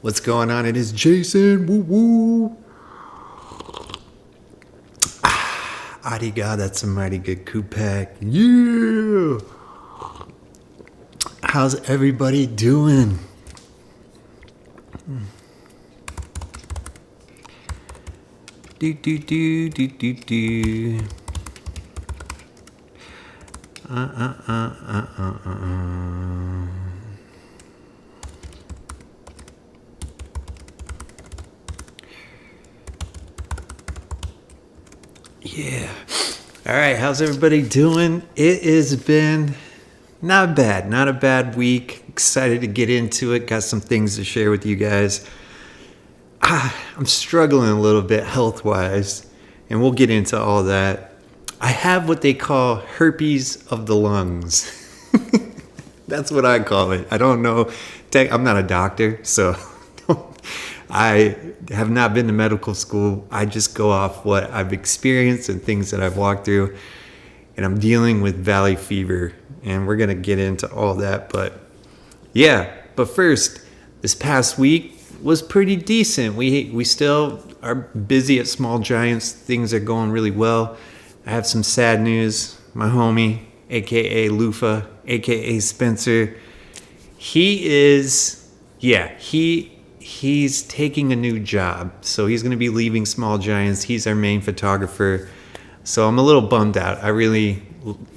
What's going on? It is Jason. Woo woo. Adiga, that's a mighty good coup pack. Yeah. How's everybody doing? Do do do do do do. Yeah. All right. How's everybody doing? It has been not bad. Not a bad week. Excited to get into it. Got some things to share with you guys. I'm struggling a little bit health-wise, and we'll get into all that. I have what they call herpes of the lungs. That's what I call it. I don't know. I'm not a doctor, so I have not been to medical school. I just go off what I've experienced and things that I've walked through. And I'm dealing with valley fever, and we're going to get into all that. But yeah, but first, this past week was pretty decent. We still are busy at Small Giants. Things are going really well. I have some sad news. My homie, a.k.a. Lufa, a.k.a. Spencer, he's taking a new job. So he's going to be leaving Small Giants. He's our main photographer. So I'm a little bummed out. I really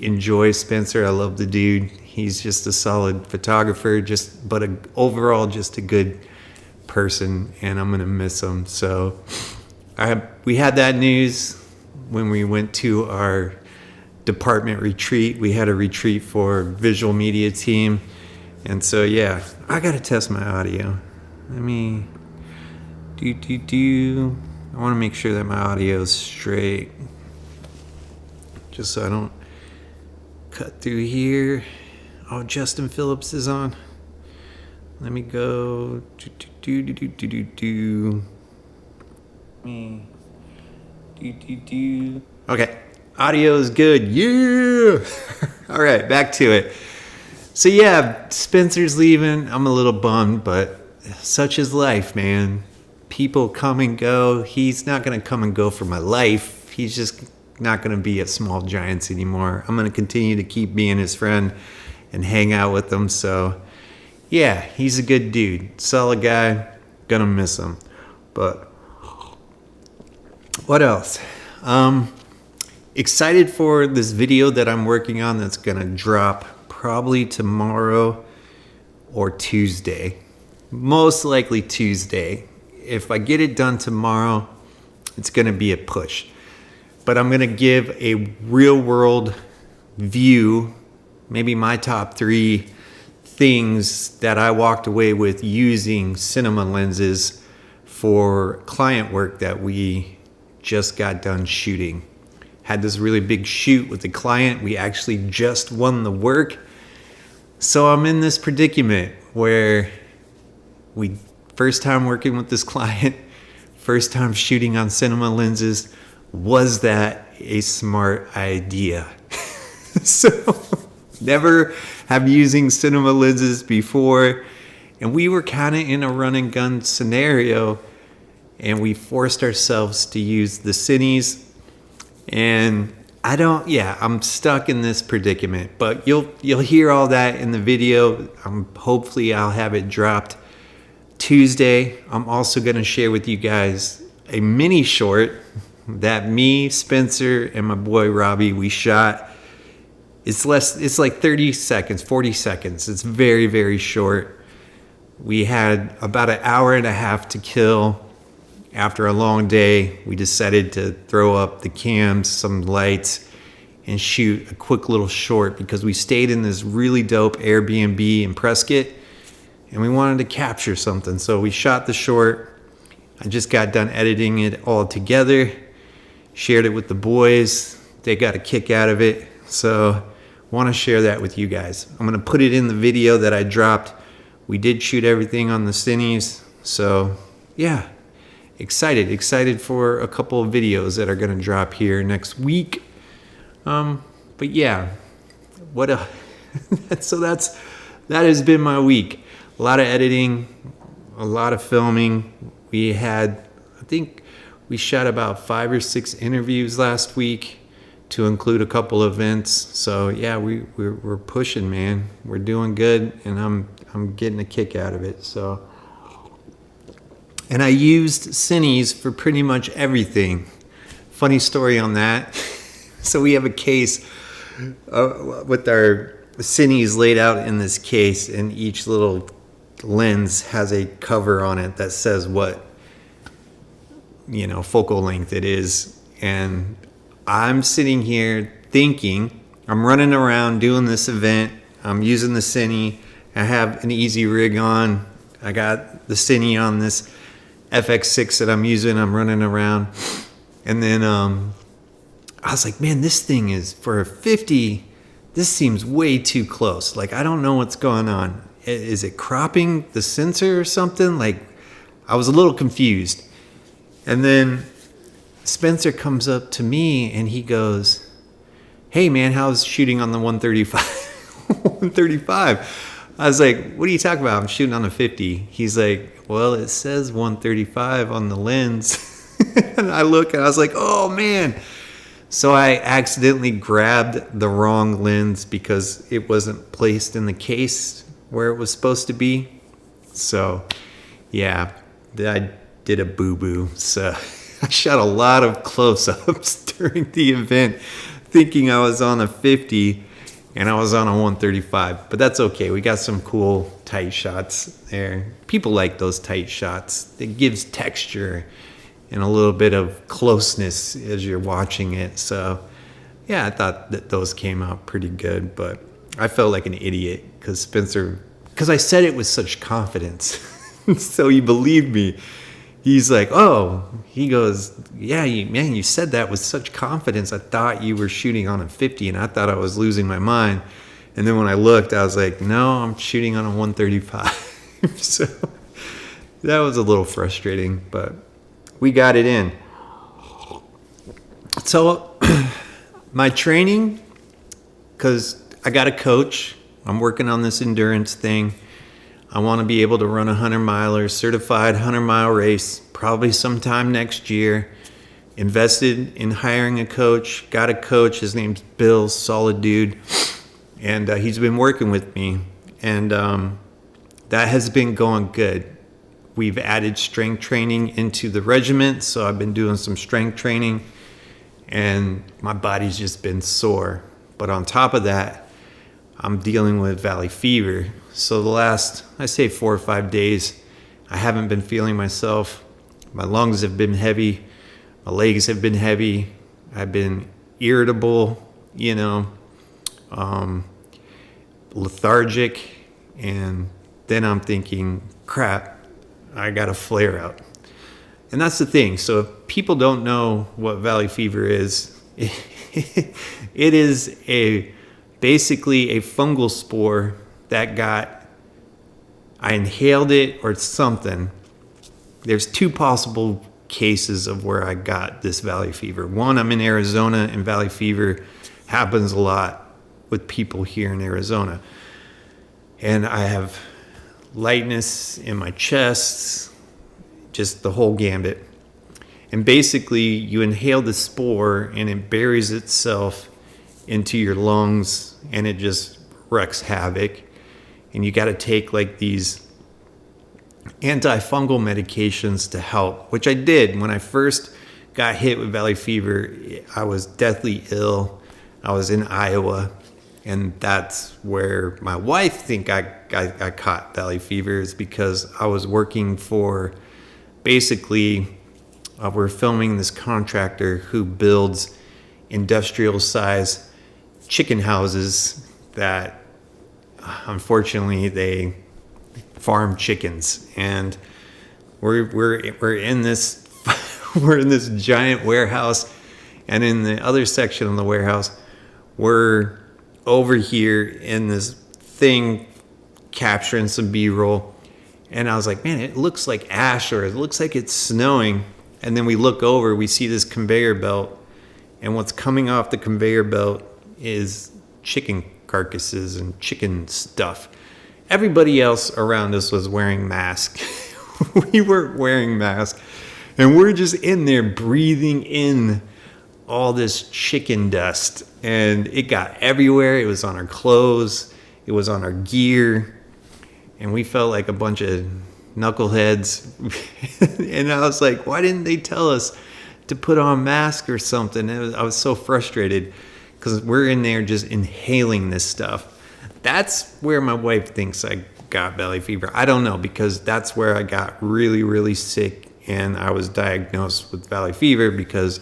enjoy Spencer. I love the dude. He's just a solid photographer, but overall just a good person, and I'm going to miss him. So we had that news when we went to our department retreat. We had a retreat for visual media team. And so, yeah, I got to test my audio. Let me I want to make sure that my audio is straight, just so I don't cut through here. Oh, Justin Phillips is on. Let me go. Okay, audio is good. Yeah. All right, back to it. So yeah, Spencer's leaving. I'm a little bummed, but such is life, man. People come and go. He's not going to come and go for my life. He's just not going to be at Small Giants anymore. I'm going to continue to keep being his friend and hang out with him. So yeah, he's a good dude. Solid guy. Gonna miss him. But what else? Excited for this video that I'm working on that's gonna drop probably tomorrow or Tuesday. Most likely Tuesday. If I get it done tomorrow, it's gonna be a push. But I'm gonna give a real world view, maybe my top 3 things that I walked away with using cinema lenses for client work that we just got done shooting. Had this really big shoot with the client. We actually just won the work. So I'm in this predicament where first time working with this client, first time shooting on cinema lenses. Was that a smart idea? So never have using cinema lenses before, and we were kind of in a run and gun scenario, and we forced ourselves to use the Cines, and I'm stuck in this predicament. But you'll hear all that in the video. Hopefully I'll have it dropped Tuesday. I'm also going to share with you guys a mini short that me, Spencer, and my boy Robbie, we shot. It's like 30 seconds, 40 seconds. It's very, very short. We had about an hour and a half to kill. After a long day, we decided to throw up the cams, some lights, and shoot a quick little short because we stayed in this really dope Airbnb in Prescott, and we wanted to capture something. So we shot the short. I just got done editing it all together, shared it with the boys. They got a kick out of it. So want to share that with you guys. I'm going to put it in the video that I dropped. We did shoot everything on the Cines. So yeah, excited for a couple of videos that are going to drop here next week. But yeah, so that has been my week. A lot of editing, a lot of filming. We had, I think we shot about 5 or 6 interviews last week to include a couple events. So yeah, we're pushing, man. We're doing good, and I'm getting a kick out of it. So, and I used Cines for pretty much everything. Funny story on that. So we have a case with our Cines laid out in this case, and each little lens has a cover on it that says what, focal length it is. And I'm sitting here thinking, I'm running around doing this event. I'm using the Cine. I have an easy rig on. I got the Cine on this FX6 that I'm using. I'm running around. And then I was like, man, this thing is for a 50. This seems way too close. Like, I don't know what's going on. Is it cropping the sensor or something? Like, I was a little confused. And then Spencer comes up to me and he goes, hey man, how's shooting on the 135? 135. I was like, what are you talking about? I'm shooting on a 50. He's like, well, it says 135 on the lens. And I look and I was like, oh man. So I accidentally grabbed the wrong lens because it wasn't placed in the case where it was supposed to be. So yeah, I did a boo-boo. So I shot a lot of close-ups during the event thinking I was on a 50 and I was on a 135. But that's okay. We got some cool tight shots there. People like those tight shots. It gives texture and a little bit of closeness as you're watching it. So yeah, I thought that those came out pretty good. But I felt like an idiot because I said it with such confidence. So he believed me. He's like, he goes, yeah, you said that with such confidence. I thought you were shooting on a 50 and I thought I was losing my mind. And then when I looked, I was like, no, I'm shooting on a 135. So that was a little frustrating, but we got it in. So my training, because I got a coach, I'm working on this endurance thing. I want to be able to run a 100-miler, certified 100-mile race, probably sometime next year. Invested in hiring a coach, got a coach. His name's Bill, solid dude. And he's been working with me. And that has been going good. We've added strength training into the regiment, so I've been doing some strength training. And my body's just been sore. But on top of that, I'm dealing with valley fever. So the last, I say 4 or 5 days, I haven't been feeling myself. My lungs have been heavy. My legs have been heavy. I've been irritable, lethargic. And then I'm thinking, crap, I got a flare out. And that's the thing. So if people don't know what valley fever is, it is basically a fungal spore that I inhaled it or something. There's 2 possible cases of where I got this valley fever. One, I'm in Arizona, and valley fever happens a lot with people here in Arizona. And I have lightness in my chest, just the whole gambit. And basically, you inhale the spore and it buries itself into your lungs and it just wreaks havoc. And you got to take like these antifungal medications to help, which I did. When I first got hit with valley fever, I was deathly ill. I was in Iowa, and that's where my wife think I caught valley fever, is because I was working for, basically, we're filming this contractor who builds industrial size chicken houses that unfortunately they farm chickens, and we're in this we're in this giant warehouse, and in the other section of the warehouse we're over here in this thing capturing some B-roll. And I was like, man, it looks like ash, or it looks like it's snowing. And then we look over, we see this conveyor belt, and what's coming off the conveyor belt is chicken carcasses and chicken stuff. Everybody else around us was wearing masks. we weren't wearing masks, and we're just in there breathing in all this chicken dust, and it got everywhere. It was on our clothes, it was on our gear, and we felt like a bunch of knuckleheads. And I was like, why didn't they tell us to put on masks or something? I was so frustrated because we're in there just inhaling this stuff. That's where my wife thinks I got valley fever. I don't know, because that's where I got really, really sick, and I was diagnosed with valley fever because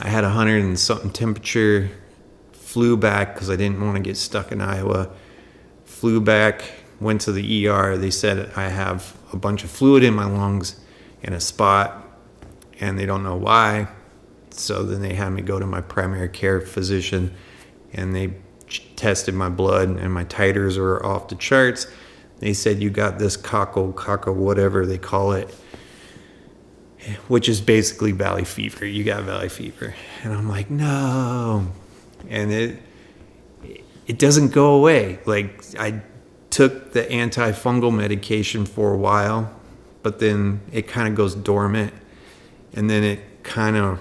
I had 100 and something temperature, flew back because I didn't want to get stuck in Iowa, flew back, went to the ER. They said I have a bunch of fluid in my lungs in a spot, and they don't know why. So then they had me go to my primary care physician, and they tested my blood, and my titers were off the charts. They said, you got this cockle, whatever they call it, which is basically valley fever. You got valley fever. And I'm like, no. And it doesn't go away. Like, I took the antifungal medication for a while, but then it kind of goes dormant, and then it kind of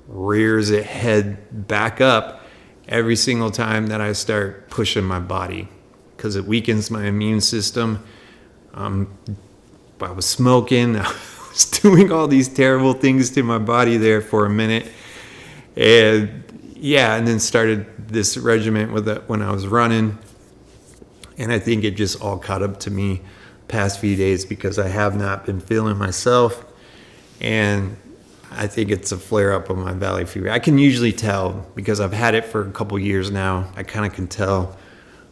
rears its head back up every single time that I start pushing my body, because it weakens my immune system. I was smoking, I was doing all these terrible things to my body there for a minute, and then started this regimen with it when I was running. And I think it just all caught up to me past few days because I have not been feeling myself. And I think it's a flare-up of my valley fever. I can usually tell because I've had it for a couple years now. I kind of can tell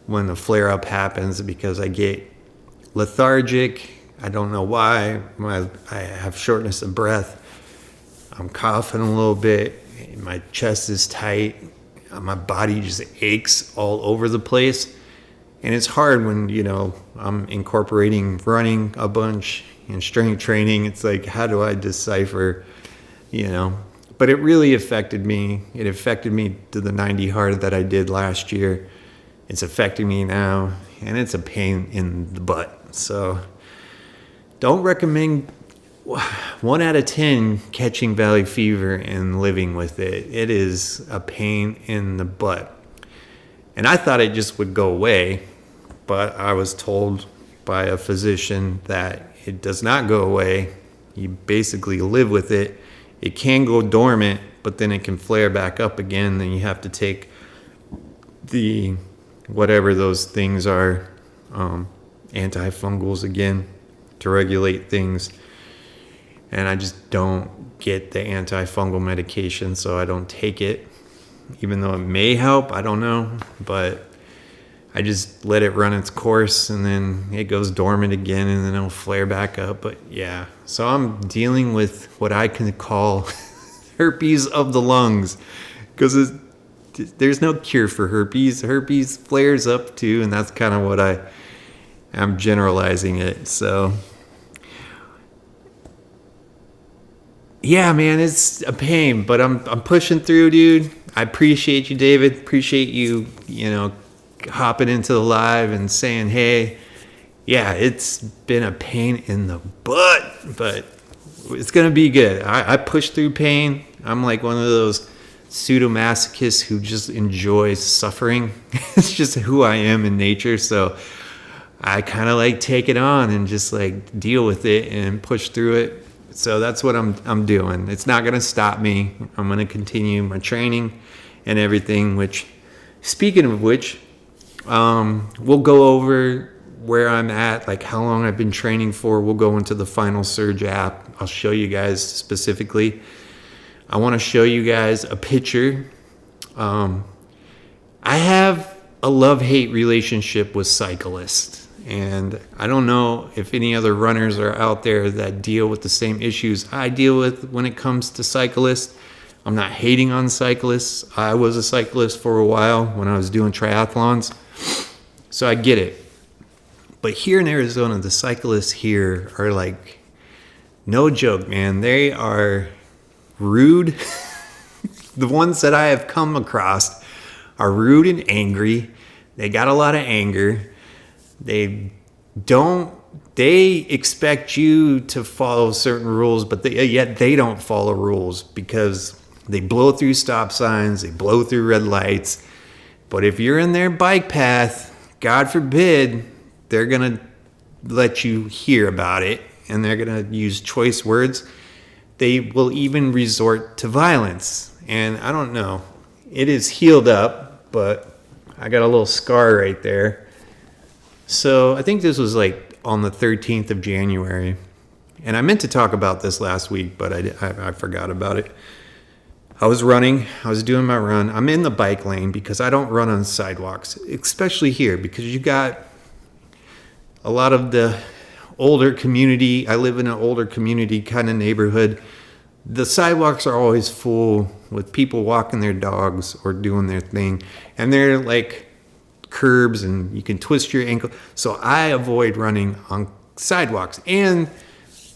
when the flare-up happens because I get lethargic. I don't know why. I have shortness of breath. I'm coughing a little bit. My chest is tight. My body just aches all over the place. And it's hard when, I'm incorporating running a bunch and strength training. It's like, how do I decipher, But it really affected me. It affected me to the 90 hard that I did last year. It's affecting me now, and it's a pain in the butt. So don't recommend 1 out of 10 catching valley fever and living with it. It is a pain in the butt. And I thought it just would go away, but I was told by a physician that it does not go away. You basically live with it. It can go dormant, but then it can flare back up again. Then you have to take the whatever those things are, antifungals again, to regulate things. And I just don't get the antifungal medication, so I don't take it. Even though it may help, I don't know, but I just let it run its course, and then it goes dormant again, and then it'll flare back up. But yeah, so I'm dealing with what I can call herpes of the lungs, because there's no cure for herpes. Herpes flares up too, and that's kind of what I'm generalizing it. So yeah, man, it's a pain, but I'm pushing through, dude. I appreciate you, David. Appreciate you, hopping into the live and saying, hey, yeah, it's been a pain in the butt, but it's going to be good. I push through pain. I'm like one of those pseudomasochists who just enjoys suffering. It's just who I am in nature. So I kind of like take it on and just like deal with it and push through it. So that's what I'm doing. It's not going to stop me. I'm going to continue my training and everything, which, speaking of which, we'll go over where I'm at, like how long I've been training for. We'll go into the Final Surge app. I'll show you guys specifically. I want to show you guys a picture. I have a love-hate relationship with Cyclist. And I don't know if any other runners are out there that deal with the same issues I deal with when it comes to Cyclist. I'm not hating on cyclists. I was a cyclist for a while when I was doing triathlons, so I get it. But here in Arizona, the cyclists here are like, no joke, man. They are rude. The ones that I have come across are rude and angry. They got a lot of anger. They don't they expect you to follow certain rules, but yet they don't follow rules because they blow through stop signs, they blow through red lights. But if you're in their bike path, God forbid, they're going to let you hear about it, and they're going to use choice words. They will even resort to violence. And I don't know. It is healed up, but I got a little scar right there. So I think this was like on the 13th of January. And I meant to talk about this last week, but I forgot about it. I was running. I was doing my run. I'm in the bike lane because I don't run on sidewalks, especially here, because you got a lot of the older community. I live in an older community kind of neighborhood. The sidewalks are always full with people walking their dogs or doing their thing. And they're like curbs and you can twist your ankle. So I avoid running on sidewalks. And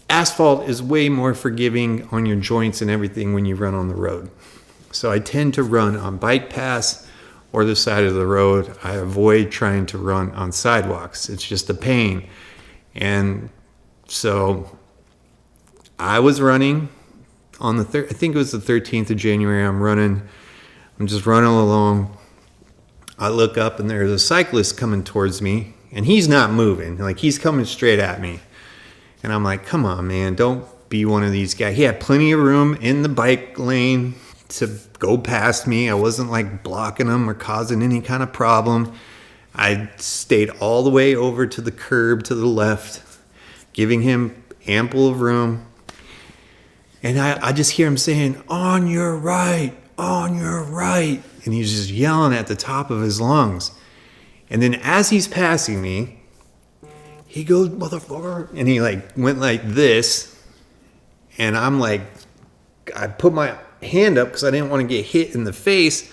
asphalt is way more forgiving on your joints and everything when you run on the road. So I tend to run on bike paths or the side of the road. I avoid trying to run on sidewalks. It's just a pain. And so I was running on I think it was the 13th of January. I'm just running along. I look up and there's a cyclist coming towards me and he's not moving. Like he's coming straight at me. And I'm like, come on, man, don't be one of these guys. He had plenty of room in the bike lane to go past me. I wasn't like blocking him or causing any kind of problem. I stayed all the way over to the curb to the left, giving him ample of room. And I just hear him saying, on your right, on your right. And he's just yelling at the top of his lungs. And then as he's passing me, he goes, motherfucker. And he like went like this. And I'm like, I put my hand up because I didn't want to get hit in the face.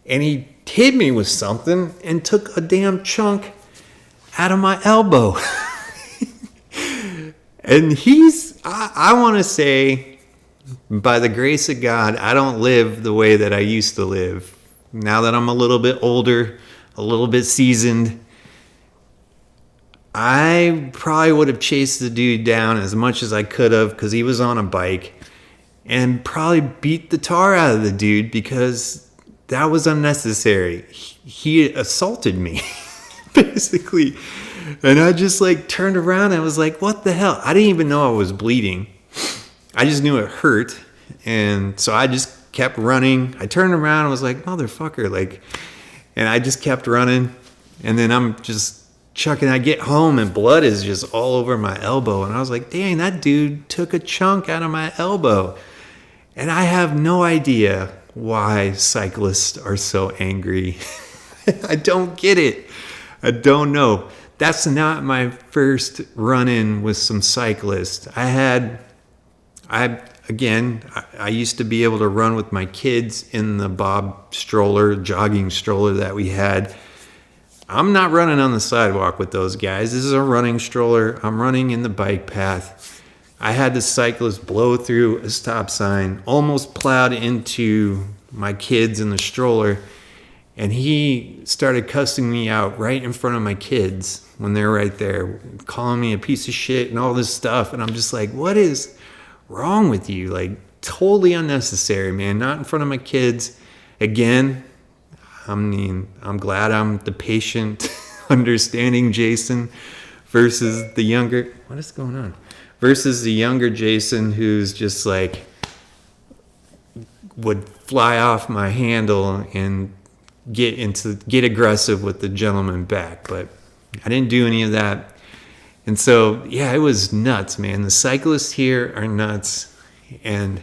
And he hit me with something and took a damn chunk out of my elbow. And I want to say, by the grace of God, I don't live the way that I used to live. Now that I'm a little bit older, a little bit seasoned, I probably would have chased the dude down as much as I could have because he was on a bike and probably beat the tar out of the dude because that was unnecessary. He assaulted me, basically. And I just like turned around and was like, what the hell? I didn't even know I was bleeding. I just knew it hurt. And so I just kept running. I turned around and was like, motherfucker. And I just kept running. And then I'm just chucking. I get home and blood is just all over my elbow. And I was like, dang, that dude took a chunk out of my elbow. And I have no idea why cyclists are so angry. I don't get it. I don't know. That's not my first run-in with some cyclists. I used to be able to run with my kids in the Bob stroller, jogging stroller that we had. I'm not running on the sidewalk with those guys. This is a running stroller. I'm running in the bike path. I had the cyclist blow through a stop sign, almost plowed into my kids in the stroller, and he started cussing me out right in front of my kids when they're right there, calling me a piece of shit and all this stuff. And I'm just like, what is wrong with you? Like, totally unnecessary, man. Not in front of my kids. Again, I'm glad I'm the patient, understanding Jason versus the younger, what is going on? Versus the younger Jason who's just like, would fly off my handle and get aggressive with the gentleman back. But I didn't do any of that. And so, yeah, it was nuts, man. The cyclists here are nuts. And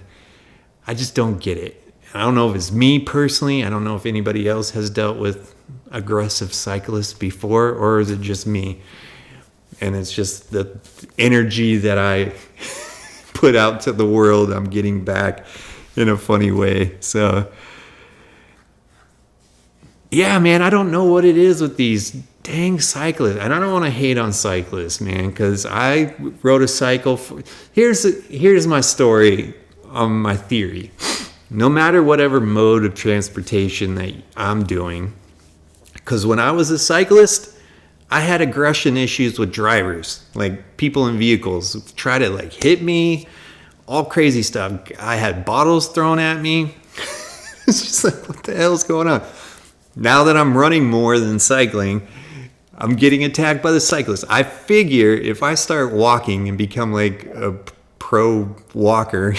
I just don't get it. I don't know if it's me personally. I don't know if anybody else has dealt with aggressive cyclists before, or is it just me? And it's just the energy that I put out to the world, I'm getting back in a funny way. So, yeah, man, I don't know what it is with these dang cyclists. And I don't want to hate on cyclists, man, because I rode a cycle. Here's my story on my theory. No matter whatever mode of transportation that I'm doing, because when I was a cyclist, I had aggression issues with drivers, like people in vehicles try to like hit me, all crazy stuff. I had bottles thrown at me. It's just like, what the hell's going on? Now that I'm running more than cycling, I'm getting attacked by the cyclists. I figure if I start walking and become like a pro walker,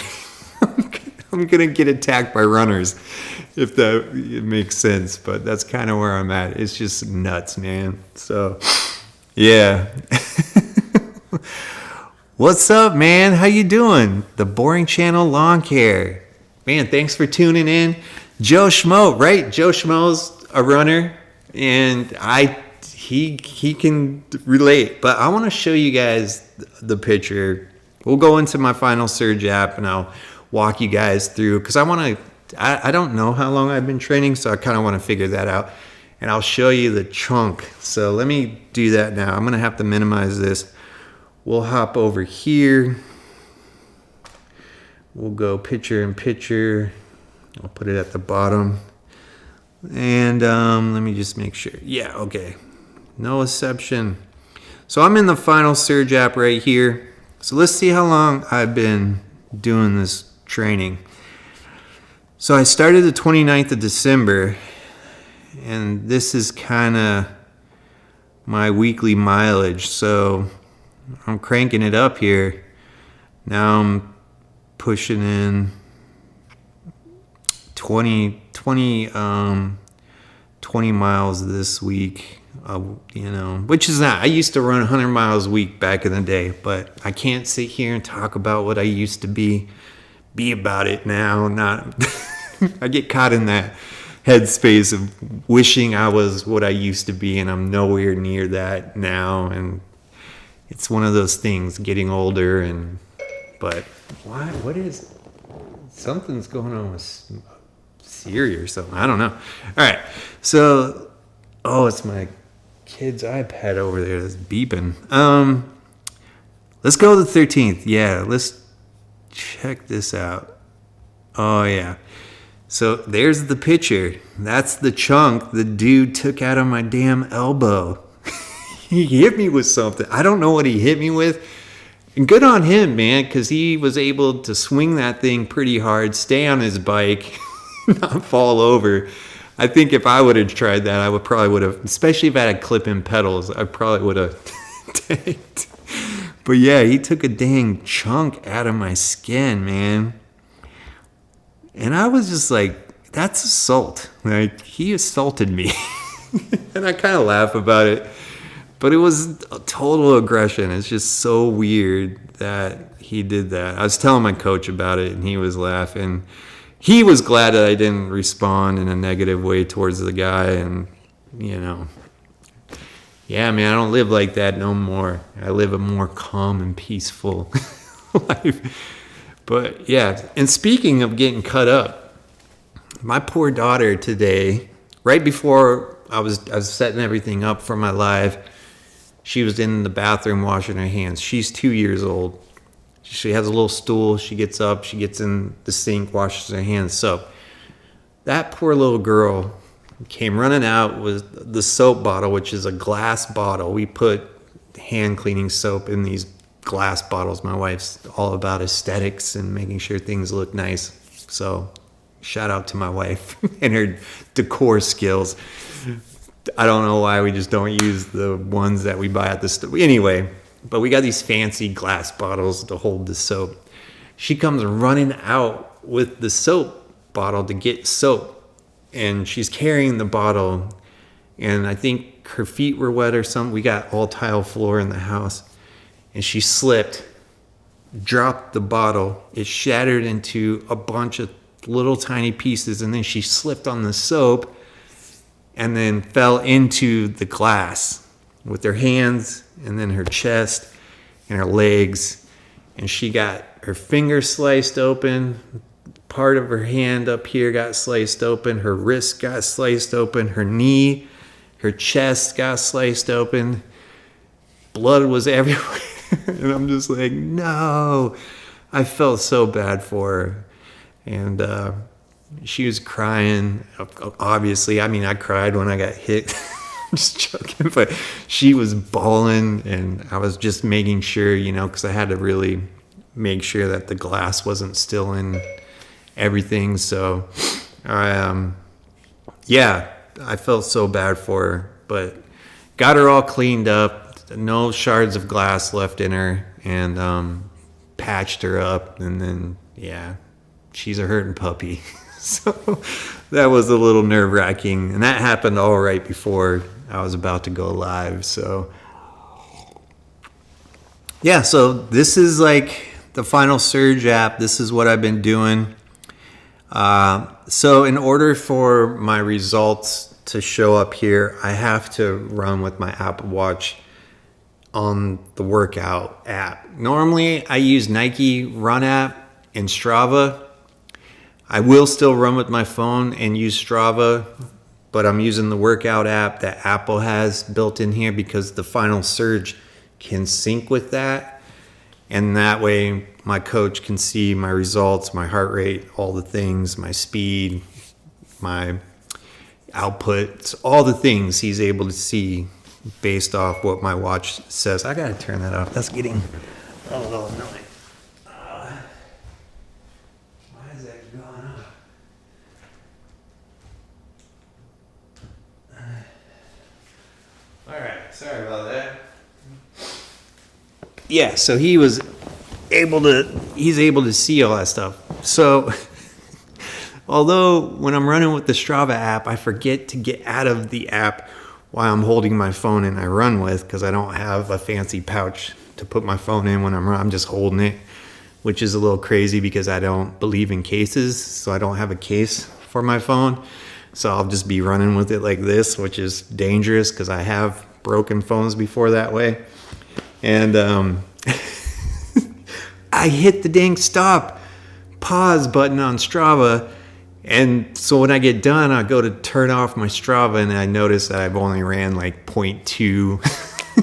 I'm going to get attacked by runners, if that it makes sense. But that's kind of where I'm at. It's just nuts, man. So, yeah. What's up, man? How you doing? The Boring Channel Lawn Care. Man, thanks for tuning in. Joe Schmo, right? Joe Schmo's a runner, and he can relate. But I want to show you guys the picture. We'll go into my Final Surge app, and I'll walk you guys through, because I don't know how long I've been training, so I kind of want to figure that out. And I'll show you the chunk. So let me do that now. I'm going to have to minimize this. We'll hop over here. We'll go picture in picture. I'll put it at the bottom. And let me just make sure. Yeah, okay. No exception. So I'm in the Final Surge app right here. So let's see how long I've been doing this training. So I started the 29th of December. And this is kind of my weekly mileage. So I'm cranking it up here. Now I'm pushing in 20 miles this week, which is not, I used to run 100 miles a week back in the day, but I can't sit here and talk about what I used to be about it now. Not, I get caught in that headspace of wishing I was what I used to be, and I'm nowhere near that now. And it's one of those things, getting older. But why? What is? Something's going on with Siri or something. I don't know. All right. So, it's my kid's iPad over there that's beeping. Let's go to the 13th. Yeah, let's check this out. Oh yeah. So there's the picture. That's the chunk the dude took out of my damn elbow. He hit me with something. I don't know what he hit me with. And good on him, man, because he was able to swing that thing pretty hard, stay on his bike, not fall over. I think if I would have tried that, I probably would have, especially if I had clip-in pedals, I probably would have tanked. But yeah, he took a dang chunk out of my skin, man. And I was just like, that's assault. Like, he assaulted me. And I kind of laugh about it. But it was a total aggression. It's just so weird that he did that. I was telling my coach about it, and he was laughing. He was glad that I didn't respond in a negative way towards the guy. And, yeah, man, I don't live like that no more. I live a more calm and peaceful life. But, yeah, and speaking of getting cut up, my poor daughter today, right before I was setting everything up for my live, she was in the bathroom washing her hands. She's 2 years old. She has a little stool. She gets up. She gets in the sink, washes her hands. So that poor little girl came running out with the soap bottle, which is a glass bottle. We put hand cleaning soap in these glass bottles. My wife's all about aesthetics and making sure things look nice. So shout out to my wife and her decor skills. I don't know why we just don't use the ones that we buy at the store. Anyway, but we got these fancy glass bottles to hold the soap. She comes running out with the soap bottle to get soap. And she's carrying the bottle. And I think her feet were wet or something. We got all tile floor in the house. And she slipped, dropped the bottle. It shattered into a bunch of little tiny pieces. And then she slipped on the soap and then fell into the glass with her hands and then her chest and her legs. And she got her finger sliced open. Part of her hand up here got sliced open. Her wrist got sliced open. Her knee, her chest got sliced open. Blood was everywhere. And I'm just like, no. I felt so bad for her. And she was crying, obviously. I mean, I cried when I got hit just joking, but she was bawling, and I was just making sure, because I had to really make sure that the glass wasn't still in everything. So I felt so bad for her, but got her all cleaned up, no shards of glass left in her, and patched her up, and then she's a hurting puppy. So that was a little nerve-wracking, and that happened all right before I was about to go live. So so this is like the Final Surge app. This is what I've been doing. So in order for my results to show up here, I have to run with my Apple Watch on the workout app. Normally I use Nike Run app and Strava. I will still run with my phone and use Strava, but I'm using the workout app that Apple has built in here because the Final Surge can sync with that. And that way my coach can see my results, my heart rate, all the things, my speed, my output, all the things he's able to see based off what my watch says. I gotta turn that off. That's getting a little annoying. Why is that going up? All right, sorry about that. Yeah, so he's able to see all that stuff. So although when I'm running with the Strava app, I forget to get out of the app while I'm holding my phone and I run with, because I don't have a fancy pouch to put my phone in when I'm running. I'm just holding it, which is a little crazy because I don't believe in cases, so I don't have a case for my phone. So I'll just be running with it like this, which is dangerous because I have broken phones before that way. And I hit the dang pause button on Strava. And so when I get done, I go to turn off my Strava and I notice that I've only ran like 0.2.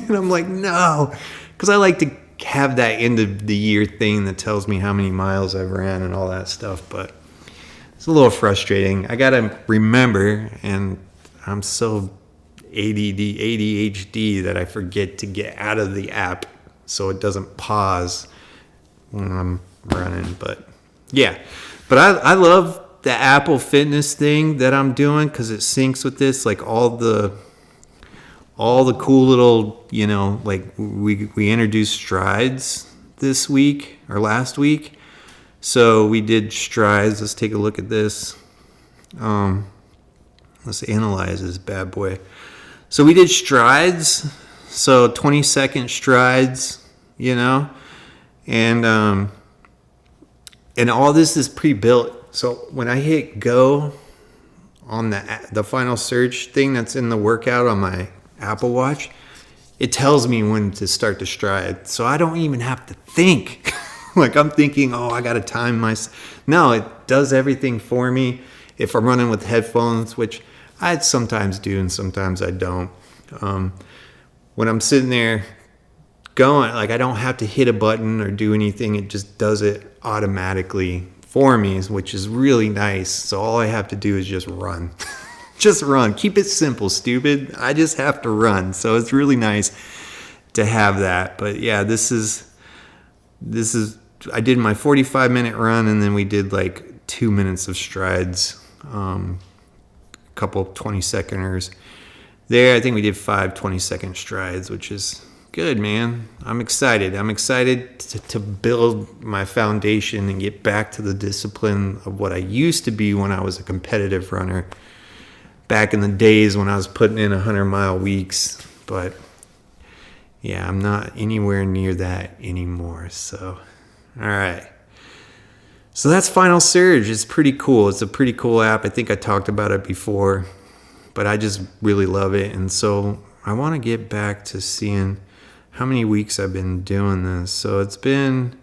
And I'm like, no, because I like to have that end of the year thing that tells me how many miles I've ran and all that stuff. But it's a little frustrating. I got to remember, and I'm so ADHD that I forget to get out of the app so it doesn't pause when I'm running. But I love the Apple Fitness thing that I'm doing because it syncs with this, like all the cool little, like we introduced strides this week or last week. So we did strides. Let's take a look at this. Let's analyze this bad boy. So we did strides. So 20-second strides, and all this is pre-built. So when I hit go on the Final Surge thing that's in the workout on my Apple Watch, it tells me when to start the stride. So I don't even have to think. Like I'm thinking, I got to time myself. No, it does everything for me. If I'm running with headphones, which I sometimes do and sometimes I don't. When I'm sitting there going, like I don't have to hit a button or do anything. It just does it automatically for me, which is really nice. So all I have to do is just run. Just run. Keep it simple, stupid. I just have to run. So it's really nice to have that. But yeah, this is I did my 45-minute run, and then we did like 2 minutes of strides, a couple 20-seconders. There, I think we did 5 20-second strides, which is good, man. I'm excited. I'm excited to build my foundation and get back to the discipline of what I used to be when I was a competitive runner. Back in the days when I was putting in 100-mile weeks. But yeah, I'm not anywhere near that anymore. So, all right. So that's Final Surge. It's pretty cool. It's a pretty cool app. I think I talked about it before, but I just really love it. And so I want to get back to seeing how many weeks I've been doing this. So it's been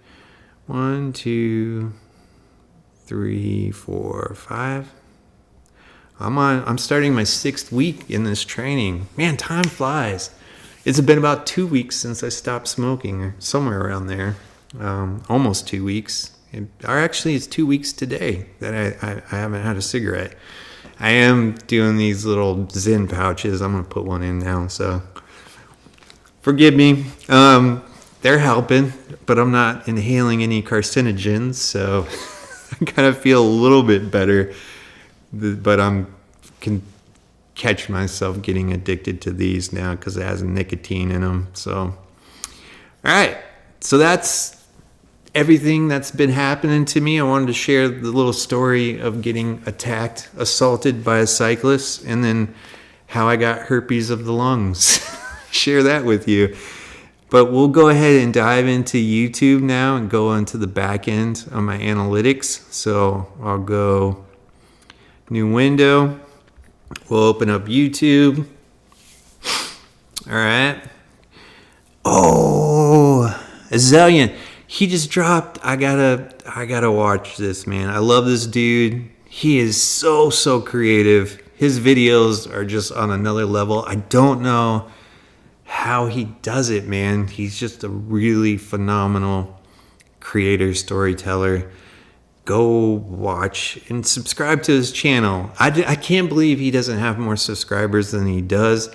1, 2, 3, 4, 5. I'm starting my 6th week in this training. Man, time flies. It's been about 2 weeks since I stopped smoking, or somewhere around there. Almost 2 weeks. Or actually, it's 2 weeks today that I haven't had a cigarette. I am doing these little Zen pouches. I'm gonna put one in now, so forgive me. They're helping, but I'm not inhaling any carcinogens, so I kind of feel a little bit better. But can catch myself getting addicted to these now because it has nicotine in them. So, all right. So that's everything that's been happening to me. I wanted to share the little story of getting assaulted by a cyclist, and then how I got herpes of the lungs. Share that with you. But we'll go ahead and dive into YouTube now and go into the back end of my analytics. So I'll go new window. We'll open up YouTube. All right. Oh, Azallion. He just dropped. I gotta watch this, man. I love this dude. He is so creative. His videos are just on another level. I don't know how he does it, man. He's just a really phenomenal creator, storyteller. Go watch and subscribe to his channel. I can't believe he doesn't have more subscribers than he does,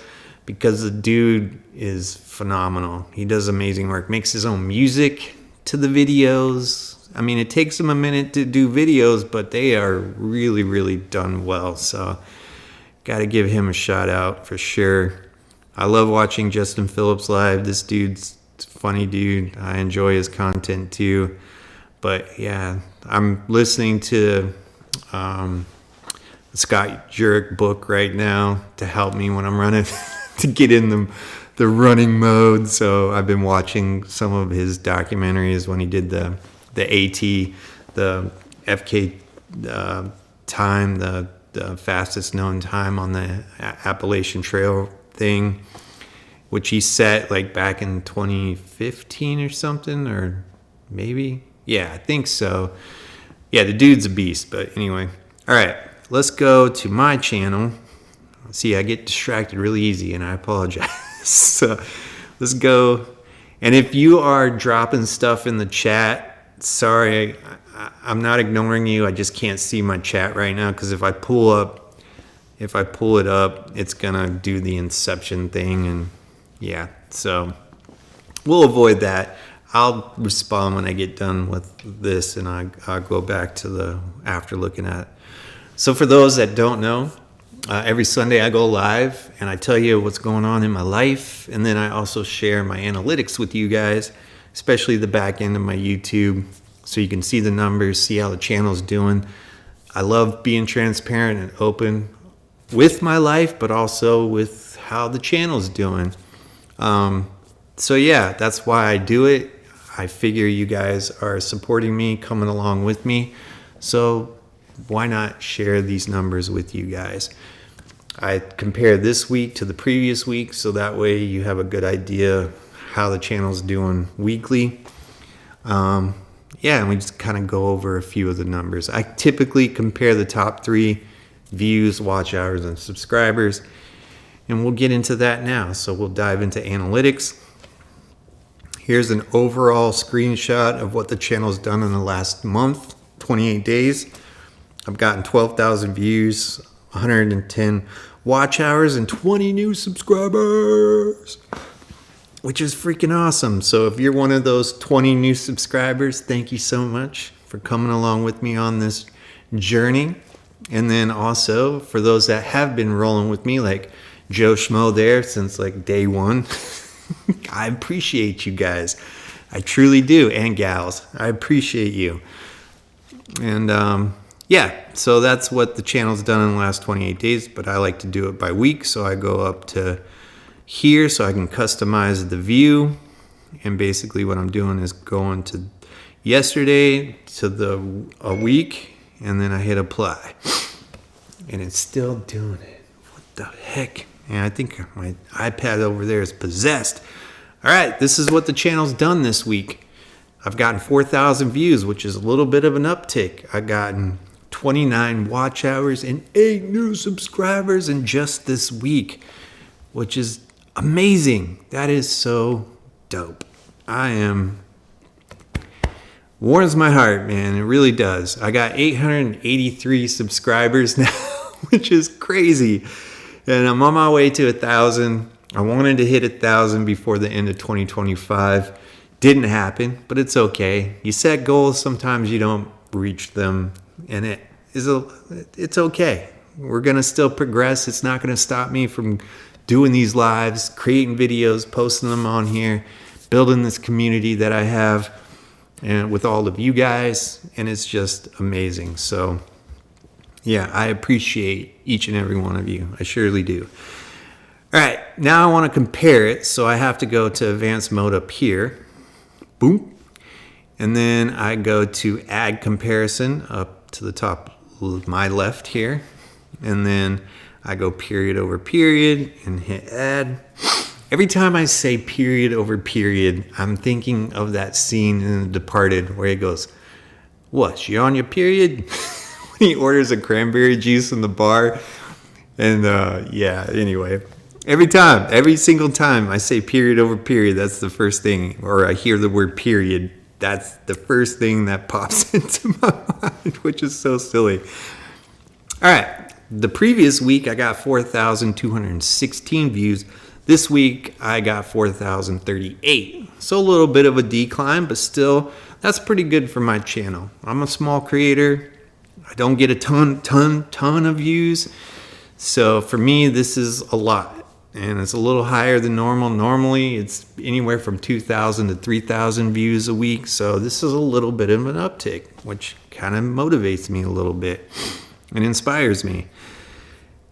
because the dude is phenomenal. He does amazing work, makes his own music to the videos. I mean, it takes him a minute to do videos, but they are really done well. So got to give him a shout out for sure. I love watching Justin Phillips live. This dude's a funny dude. I enjoy his content too. But yeah, I'm listening to the Scott Jurek book right now to help me when I'm running, to get in the running mode. So I've been watching some of his documentaries when he did the AT, the FK time, the fastest known time on the Appalachian Trail thing, which he set like back in 2015 or something, or maybe. Yeah, I think so. Yeah, the dude's a beast. But anyway, all right, let's go to my channel. See, I get distracted really easy, and I apologize. So let's go. And if you are dropping stuff in the chat, sorry, I'm not ignoring you. I just can't see my chat right now, because if I pull it up, it's gonna do the Inception thing, and yeah, so we'll avoid that. I'll respond when I get done with this, and I'll go back to after looking at it. So for those that don't know, every Sunday I go live and I tell you what's going on in my life, and then I also share my analytics with you guys, especially the back end of my YouTube, so you can see the numbers, see how the channel's doing. I love being transparent and open with my life, but also with how the channel's doing. So yeah, that's why I do it. I figure you guys are supporting me, coming along with me, so why not share these numbers with you guys? I compare this week to the previous week, so that way you have a good idea how the channel's doing weekly. Yeah, and we just kind of go over a few of the numbers. I typically compare the top 3 views, watch hours, and subscribers, and we'll get into that now. So we'll dive into analytics. Here's an overall screenshot of what the channel's done in the last month, 28 days. I've gotten 12,000 views, 110 watch hours, and 20 new subscribers, which is freaking awesome. So if you're one of those 20 new subscribers, thank you so much for coming along with me on this journey. And then also for those that have been rolling with me, like Joe Schmo there since like day one, I appreciate you guys. I truly do. And gals, I appreciate you. And yeah, so that's what the channel's done in the last 28 days, but I like to do it by week. So I go up to here so I can customize the view. And basically what I'm doing is going to yesterday to a week, and then I hit apply. And it's still doing it. What the heck? And I think my iPad over there is possessed. All right, this is what the channel's done this week. I've gotten 4,000 views, which is a little bit of an uptick. I've gotten 29 watch hours and 8 new subscribers in just this week, which is amazing. That is so dope. Warms my heart, man. It really does. I got 883 subscribers now, which is crazy. And I'm on my way to 1,000. I wanted to hit 1,000 before the end of 2025. Didn't happen, but it's okay. You set goals, sometimes you don't reach them, and it's okay. We're gonna still progress. It's not gonna stop me from doing these lives, creating videos, posting them on here, building this community that I have, and with all of you guys, and it's just amazing. So yeah, I appreciate each and every one of you. I surely do. All right, now I want to compare it, so I have to go to advanced mode up here. Boom. And then I go to add comparison up to the top of my left here. And then I go period over period and hit add. Every time I say period over period, I'm thinking of that scene in The Departed where he goes, "What, you on your period?" When he orders a cranberry juice in the bar. And yeah, anyway. Every single time I say period over period, that's the first thing, or I hear the word period, that's the first thing that pops into my mind, which is so silly. All right, the previous week I got 4,216 views. This week I got 4,038. So a little bit of a decline, but still, that's pretty good for my channel. I'm a small creator. I don't get a ton of views. So for me, this is a lot. And it's a little higher than normal. Normally, it's anywhere from 2,000 to 3,000 views a week. So this is a little bit of an uptick, which kind of motivates me a little bit and inspires me.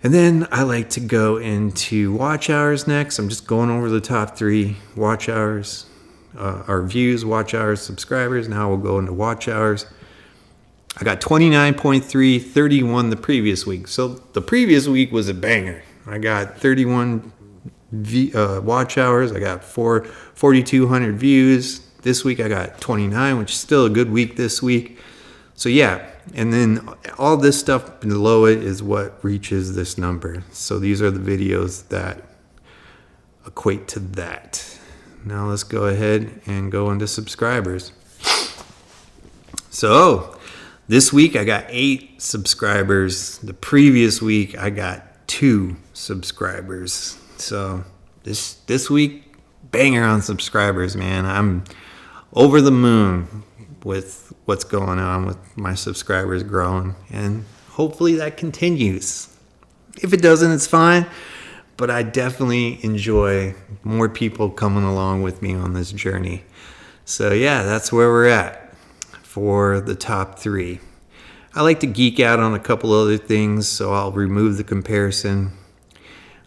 And then I like to go into watch hours next. I'm just going over the top 3 watch hours, our views, watch hours, subscribers. Now we'll go into watch hours. I got 29.3, 31 the previous week. So the previous week was a banger. I got 31 watch hours. I got 4,200 views. This week I got 29, which is still a good week this week. So yeah, and then all this stuff below it is what reaches this number. So these are the videos that equate to that. Now let's go ahead and go into subscribers. So this week I got 8 subscribers. The previous week I got 2 subscribers. So this week, banger on subscribers, man. I'm over the moon with what's going on with my subscribers growing, and hopefully that continues. If it doesn't, it's fine, but I definitely enjoy more people coming along with me on this journey. So yeah, that's where we're at for the top 3. I like to geek out on a couple other things, so I'll remove the comparison.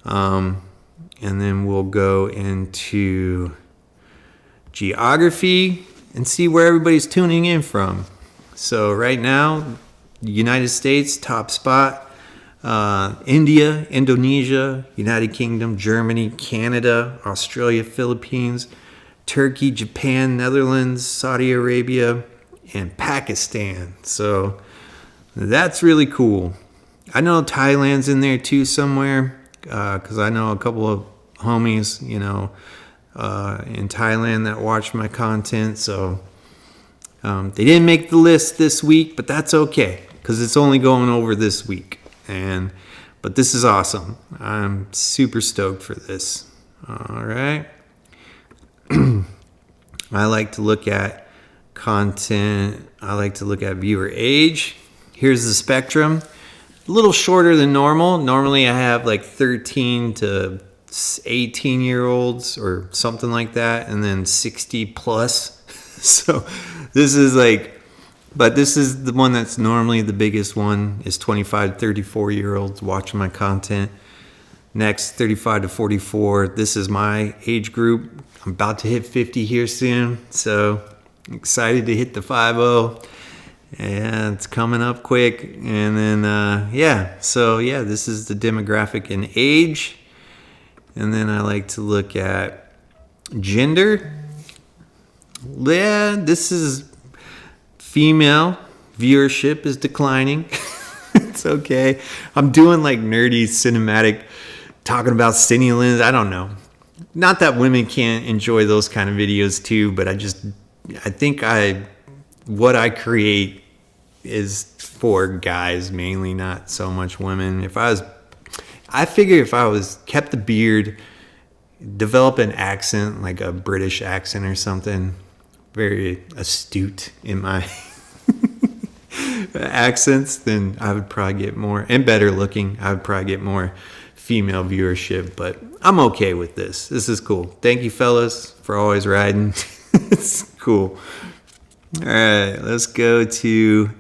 And then we'll go into geography and see where everybody's tuning in from. So right now, United States, top spot. India, Indonesia, United Kingdom, Germany, Canada, Australia, Philippines, Turkey, Japan, Netherlands, Saudi Arabia, and Pakistan. So that's really cool. I know Thailand's in there too somewhere, because I know a couple of homies, in Thailand that watch my content. So they didn't make the list this week, but that's okay, because it's only going over this week. But this is awesome. I'm super stoked for this. All right. I like to look at content. I like to look at viewer age. Here's the spectrum. A little shorter than normal. Normally I have like 13 to 18 year olds or something like that, and then 60 plus. So this is but this is the one that's normally the biggest one, is 25 to 34 year olds watching my content. Next, 35 to 44. This is my age group. I'm about to hit 50 here soon, so excited to hit the 50. And it's coming up quick. And then, this is the demographic and age. And then I like to look at gender. Yeah, this is female. Viewership is declining. It's okay. I'm doing like nerdy cinematic, talking about stimulants. I don't know. Not that women can't enjoy those kind of videos too, but I think what I create is for guys mainly, not so much women. I figure if I was kept the beard, develop an accent, like a British accent or something, very astute in my accents, then I would probably get more, and better looking, I would probably get more female viewership. But I'm okay with this. This is cool. Thank you, fellas, for always riding. It's cool. All right, let's go to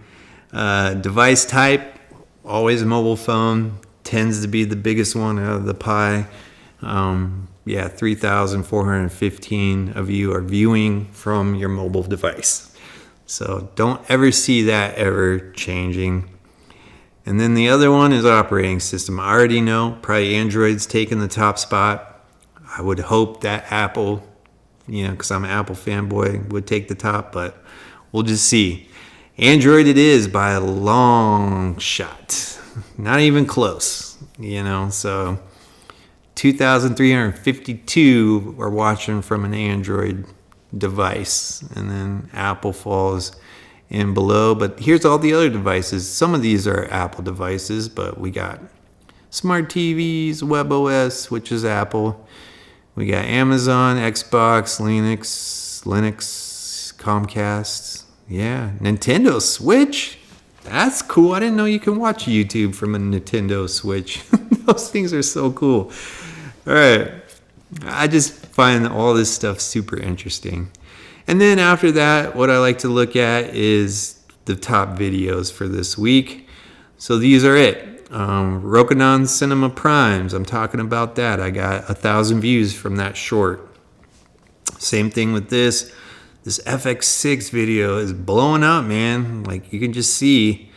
device type. Always a mobile phone. Tends to be the biggest one out of the pie. 3,415 of you are viewing from your mobile device. So don't ever see that ever changing. And then the other one is operating system. I already know probably Android's taking the top spot. I would hope that Apple, because I'm an Apple fanboy, would take the top, but we'll just see. Android it is by a long shot. Not even close, so 2,352 are watching from an Android device, and then Apple falls in below. But here's all the other devices. Some of these are Apple devices, but we got smart TVs, WebOS, which is Apple. We got Amazon, Xbox, Linux, Comcast. Yeah, Nintendo Switch. That's cool. I didn't know you can watch YouTube from a Nintendo Switch. Those things are so cool. All right. I just find all this stuff super interesting. And then after that, what I like to look at is the top videos for this week. So these are it. Rokunan Cinema Primes. I'm talking about that. I got 1,000 views from that short. Same thing with this. This FX6 video is blowing up, man. Like you can just see,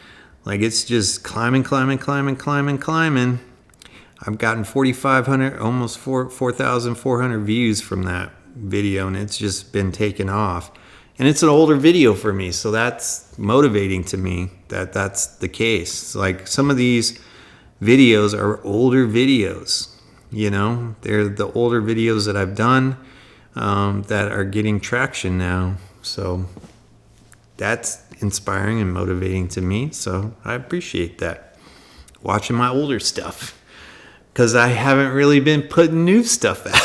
like it's just climbing. I've gotten 4,500, almost 4,400 views from that video, and it's just been taken off. And it's an older video for me, so that's motivating to me that that's the case. Like some of these videos are older videos, they're the older videos that I've done. That are getting traction now. So that's inspiring and motivating to me. So I appreciate that. Watching my older stuff. Because I haven't really been putting new stuff out.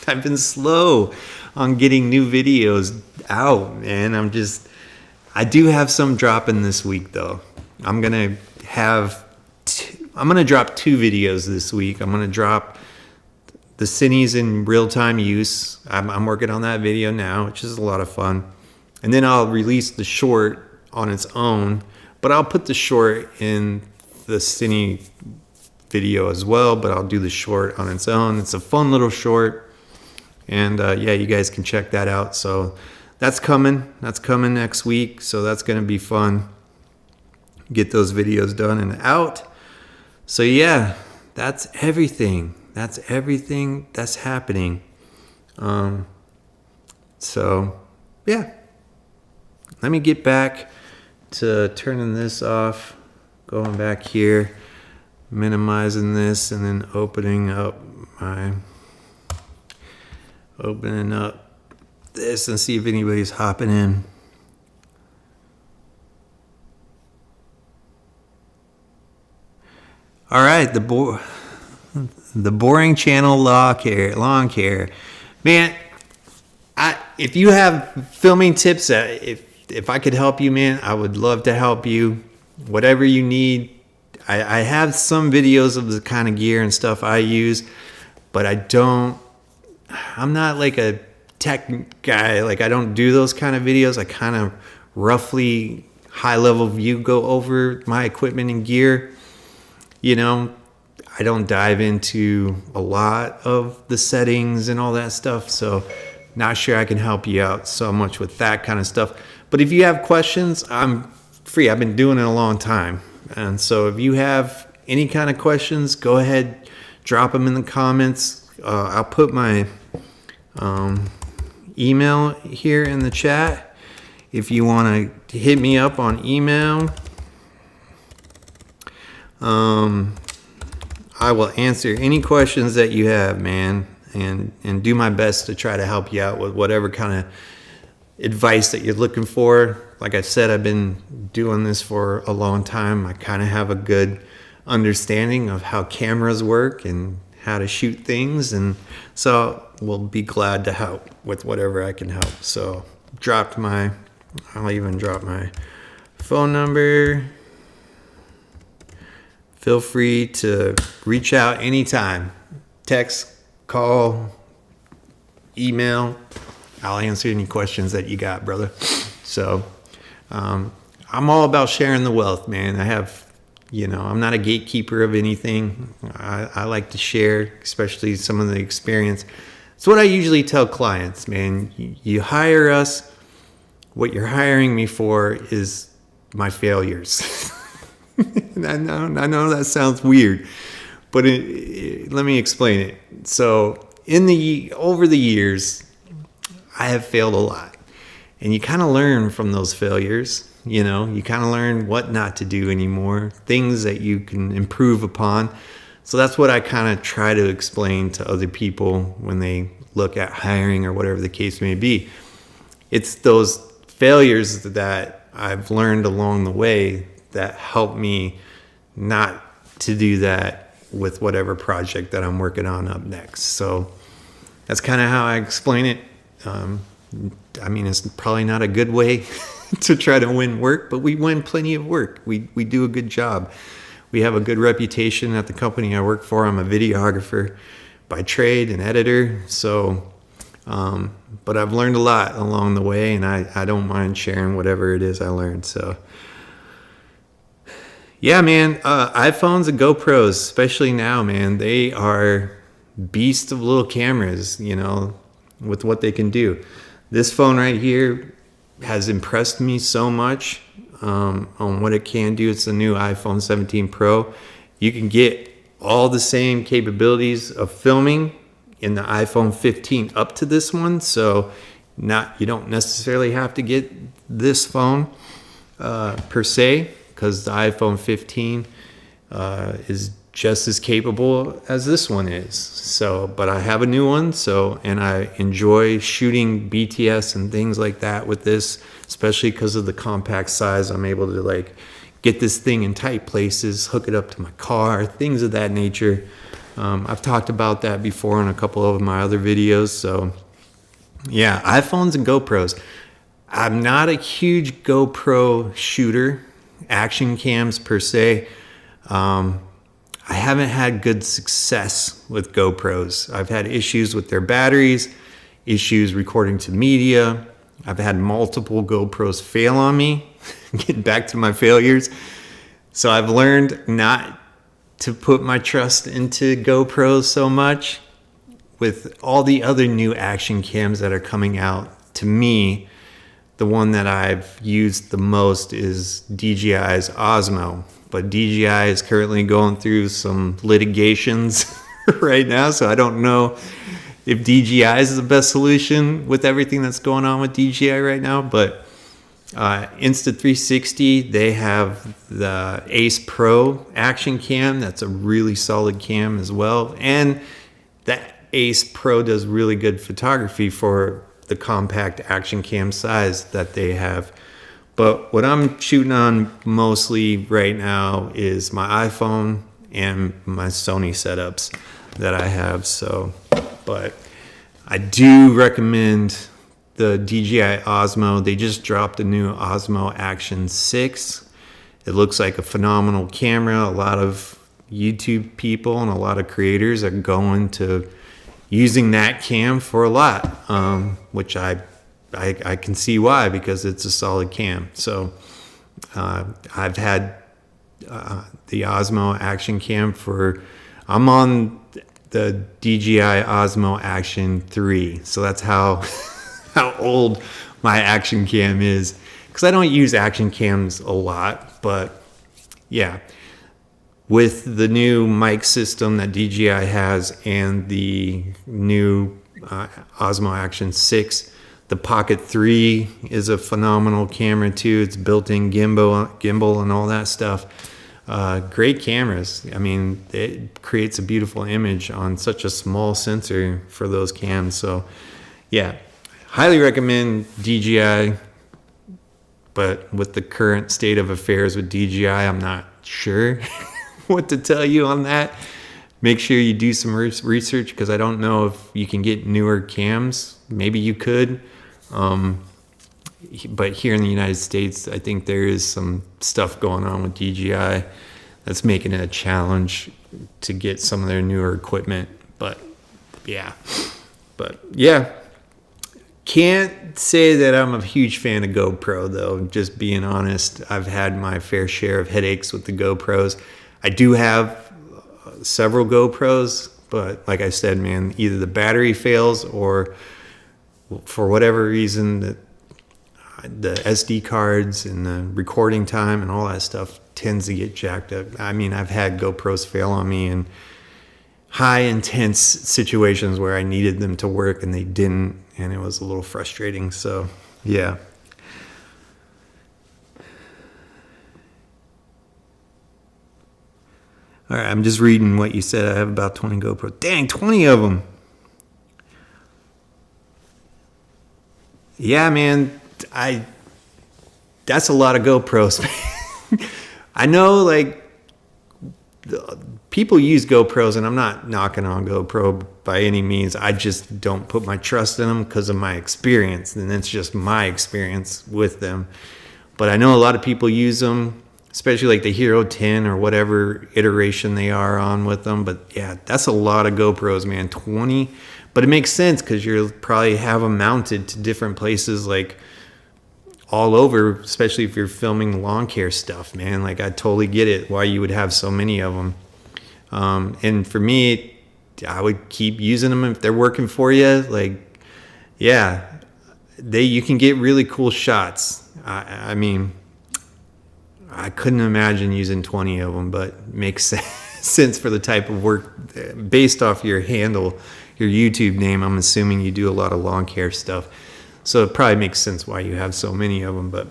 I've been slow on getting new videos out, man. I do have some dropping this week though. I'm going to drop 2 videos this week. I'm going to drop the Cines in real-time use. I'm working on that video now, which is a lot of fun. And then I'll release the short on its own, but I'll put the short in the Cine video as well, but I'll do the short on its own. It's a fun little short. And you guys can check that out. So that's coming. That's coming next week. So that's going to be fun. Get those videos done and out. So yeah, that's everything. That's everything that's happening. So, yeah. Let me get back to turning this off. Going back here. Minimizing this and then opening up this and see if anybody's hopping in. All right, the boring channel lawn care. Man, if you have filming tips, if I could help you, man, I would love to help you. Whatever you need. I have some videos of the kind of gear and stuff I use, but I'm not like a tech guy. Like I don't do those kind of videos. I kind of roughly high level view go over my equipment and gear. I don't dive into a lot of the settings and all that stuff, so not sure I can help you out so much with that kind of stuff. But if you have questions, I'm free. I've been doing it a long time. And so if you have any kind of questions, go ahead, drop them in the comments. I'll put my email here in the chat. If you want to hit me up on email, I will answer any questions that you have, man, and do my best to try to help you out with whatever kind of advice that you're looking for. Like I said, I've been doing this for a long time. I kind of have a good understanding of how cameras work and how to shoot things, and so we'll be glad to help with whatever I can help. So I'll even drop my phone number. Feel free to reach out anytime. Text, call, email. I'll answer any questions that you got, brother. So I'm all about sharing the wealth, man. I'm not a gatekeeper of anything. I like to share, especially some of the experience. It's what I usually tell clients, man. You hire us. What you're hiring me for is my failures. I know that sounds weird, but let me explain it. So over the years, I have failed a lot, and you kind of learn from those failures. You kind of learn what not to do anymore, things that you can improve upon. So that's what I kind of try to explain to other people when they look at hiring or whatever the case may be. It's those failures that I've learned along the way that help me not to do that with whatever project that I'm working on up next. So that's kind of how I explain it. It's probably not a good way to try to win work, but we win plenty of work. We do a good job. We have a good reputation at the company I work for. I'm a videographer by trade and editor. So, but I've learned a lot along the way, and I don't mind sharing whatever it is I learned. So, yeah, man, iPhones and GoPros, especially now, man, they are beasts of little cameras, with what they can do. This phone right here has impressed me so much on what it can do. It's the new iPhone 17 Pro. You can get all the same capabilities of filming in the iPhone 15 up to this one. So you don't necessarily have to get this phone per se, because the iPhone 15 is just as capable as this one is. So, but I have a new one, and I enjoy shooting BTS and things like that with this, especially because of the compact size. I'm able to get this thing in tight places, hook it up to my car, things of that nature. I've talked about that before in a couple of my other videos. So yeah, iPhones and GoPros. I'm not a huge GoPro shooter, action cams per se. I haven't had good success with GoPros. I've had issues with their batteries, issues recording to media. I've had multiple GoPros fail on me, getting back to my failures. So I've learned not to put my trust into GoPros so much. With all the other new action cams that are coming out, to me, the one that I've used the most is DJI's Osmo. But DJI is currently going through some litigations right now, so I don't know if DJI is the best solution with everything that's going on with DJI right now. But Insta360, they have the Ace Pro action cam. That's a really solid cam as well. And that Ace Pro does really good photography for the compact action cam size that they have. But what I'm shooting on mostly right now is my iPhone and my Sony setups that I have. So, but I do recommend the DJI Osmo. They just dropped a new Osmo Action 6. It looks like a phenomenal camera. A lot of YouTube people and a lot of creators are going to using that cam for a lot, which I can see why, because it's a solid cam. So I've had the Osmo Action Cam I'm on the DJI Osmo Action 3. So that's how old my action cam is, because I don't use action cams a lot. But yeah, with the new mic system that DJI has and the new Osmo Action 6, the Pocket 3 is a phenomenal camera too. It's built-in gimbal and all that stuff. Great cameras. I mean, it creates a beautiful image on such a small sensor for those cams. So yeah, highly recommend DJI, but with the current state of affairs with DJI, I'm not sure what to tell you on that. Make sure you do some research, because I don't know if you can get newer cams. Maybe you could. But here in the United States, I think there is some stuff going on with DJI that's making it a challenge to get some of their newer equipment. But yeah, can't say that I'm a huge fan of GoPro though. Just being honest, I've had my fair share of headaches with the GoPros. I do have several GoPros, but like I said, man, either the battery fails or for whatever reason that the SD cards and the recording time and all that stuff tends to get jacked up. I mean, I've had GoPros fail on me in high intense situations where I needed them to work and they didn't, and it was a little frustrating. So yeah. All right, I'm just reading what you said. I have about 20 GoPros. Dang, 20 of them. Yeah, man. That's a lot of GoPros. I know, like, people use GoPros, and I'm not knocking on GoPro by any means. I just don't put my trust in them because of my experience, and it's just my experience with them. But I know a lot of people use them, especially like the Hero 10 or whatever iteration they are on with them. But yeah, that's a lot of GoPros, man. 20. But it makes sense because you'll probably have them mounted to different places, like all over, especially if you're filming lawn care stuff, man. Like, I totally get it why you would have so many of them. And for me, I would keep using them if they're working for you. Like, yeah, you can get really cool shots. I mean, I couldn't imagine using 20 of them, but it makes sense for the type of work based off your handle, your YouTube name. I'm assuming you do a lot of lawn care stuff. So it probably makes sense why you have so many of them. But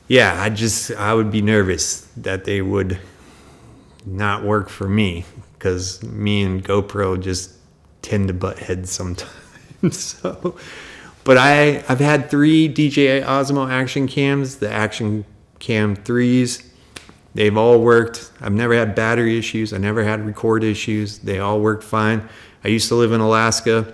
yeah, I would be nervous that they would not work for me, because me and GoPro just tend to butt heads sometimes. So, but I've had 3 DJI Osmo action cams, the Action Cam 3s. They've all worked. I've never had battery issues. I never had record issues. They all worked fine. I used to live in Alaska.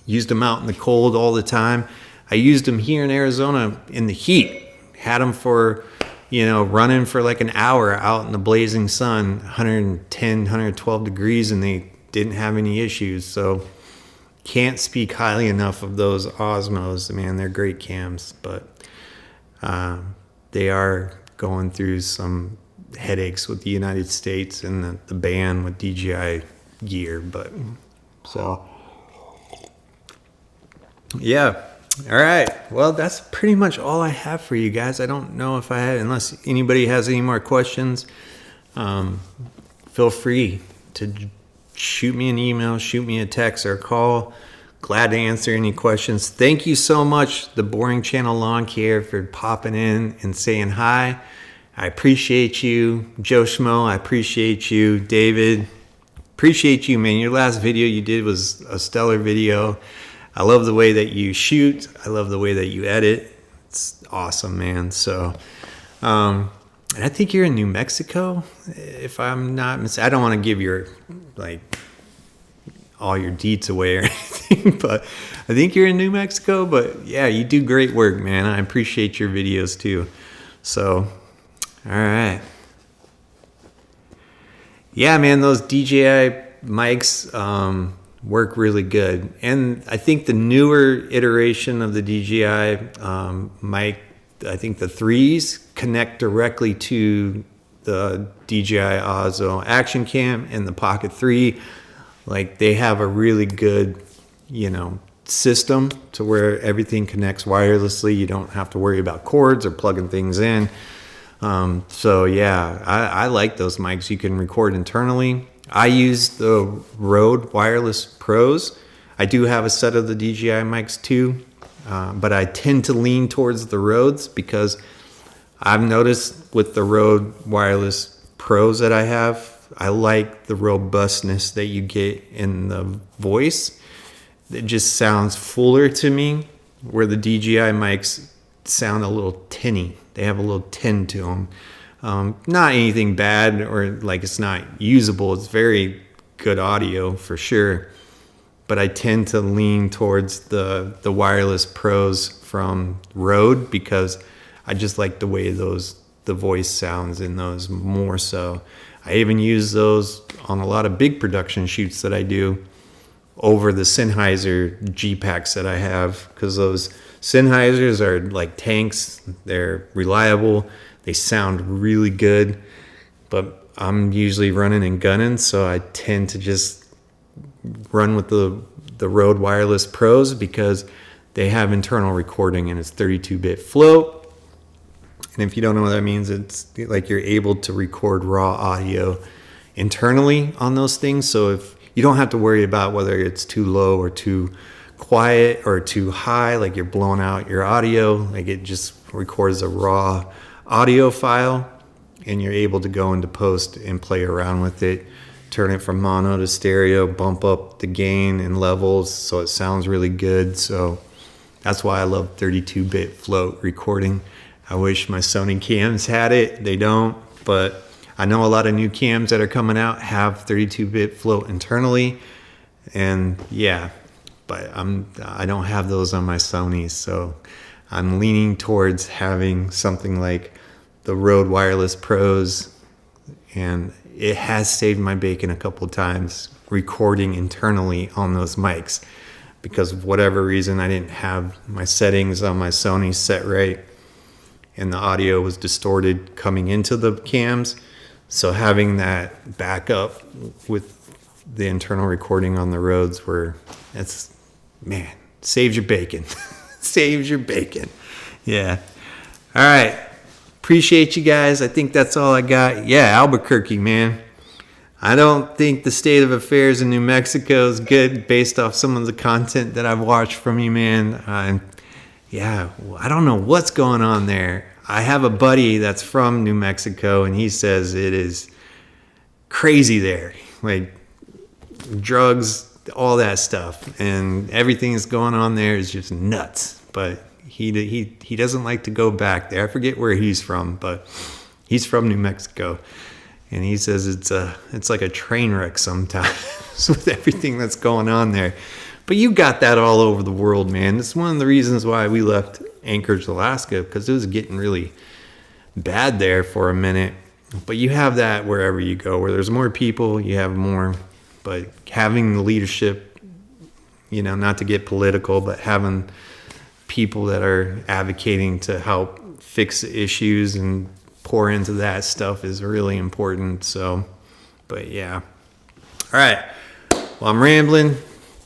Used them out in the cold all the time. I used them here in Arizona in the heat. Had them for, running for like an hour out in the blazing sun, 110, 112 degrees, and they didn't have any issues. So can't speak highly enough of those Osmos. Man, they're great cams, but they are going through some headaches with the United States and the ban with DJI gear. But so... yeah. All right. Well, that's pretty much all I have for you guys. I don't know if I had, unless anybody has any more questions, feel free to shoot me an email, shoot me a text or a call. Glad to answer any questions. Thank you so much, The Boring Channel Lawn Care, for popping in and saying hi. I appreciate you. Joe Schmo, I appreciate you. David, appreciate you, man. Your last video you did was a stellar video. I love the way that you shoot. I love the way that you edit. It's awesome, man. So, and I think you're in New Mexico, if I'm not I don't want to give your, all your deets away or anything, but I think you're in New Mexico. But yeah, you do great work, man. I appreciate your videos too. So, all right. Yeah, man, those DJI mics, work really good. And I think the newer iteration of the DJI mic, I think the 3s connect directly to the DJI Osmo Action Cam and the Pocket 3. Like, they have a really good, system to where everything connects wirelessly. You don't have to worry about cords or plugging things in. So yeah, I like those mics. You can record internally. I use the Rode Wireless Pros. I do have a set of the DJI mics too, but I tend to lean towards the Rodes because I've noticed with the Rode Wireless Pros that I have, I like the robustness that you get in the voice. it just sounds fuller to me, where the DJI mics sound a little tinny. They have a little tin to them. Not anything bad or like it's not usable. It's very good audio for sure. But I tend to lean towards the wireless pros from Rode because I just like the way the voice sounds in those more so. I even use those on a lot of big production shoots that I do over the Sennheiser G-Packs that I have, because those Sennheisers are like tanks. They're reliable. They sound really good, but I'm usually running and gunning, so I tend to just run with the Rode Wireless Pros because they have internal recording and it's 32-bit float. And if you don't know what that means, it's like you're able to record raw audio internally on those things. So if you don't have to worry about whether it's too low or too quiet or too high, like you're blowing out your audio, like it just records a raw audio file and you're able to go into post and play around with it, turn it from mono to stereo, bump up the gain and levels so it sounds really good. So that's why I love 32-bit float recording. I wish my Sony cams had it. They don't, but I know a lot of new cams that are coming out have 32-bit float internally, and yeah, but I don't have those on my Sony, so I'm leaning towards having something like the Rode Wireless Pros, and it has saved my bacon a couple of times recording internally on those mics because of whatever reason I didn't have my settings on my Sony set right and the audio was distorted coming into the cams. So having that backup with the internal recording on the Rodes saves your bacon. Saves your bacon. Yeah. All right. Appreciate you guys. I think that's all I got. Yeah, Albuquerque, man. I don't think the state of affairs in New Mexico is good based off some of the content that I've watched from you, man. Yeah, I don't know what's going on there. I have a buddy that's from New Mexico, and he says it is crazy there. Like drugs, all that stuff, and everything that's going on there is just nuts. But he doesn't like to go back there. I forget where he's from, but he's from New Mexico, and he says it's like a train wreck sometimes with everything that's going on there. But you got that all over the world, man. It's one of the reasons why we left Anchorage, Alaska, because it was getting really bad there for a minute. But you have that wherever you go. Where there's more people, you have more. But having the leadership, not to get political, but having people that are advocating to help fix the issues and pour into that stuff is really important. So, but yeah. All right. Well, I'm rambling.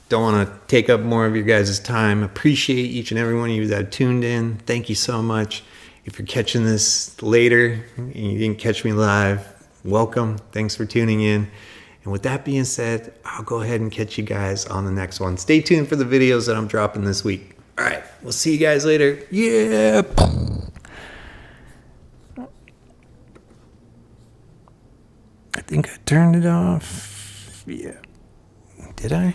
Don't want to take up more of your guys' time. Appreciate each and every one of you that tuned in. Thank you so much. If you're catching this later and you didn't catch me live, welcome. Thanks for tuning in. And with that being said, I'll go ahead and catch you guys on the next one. Stay tuned for the videos that I'm dropping this week. All right, we'll see you guys later. Yeah. I think I turned it off. Yeah. Did I?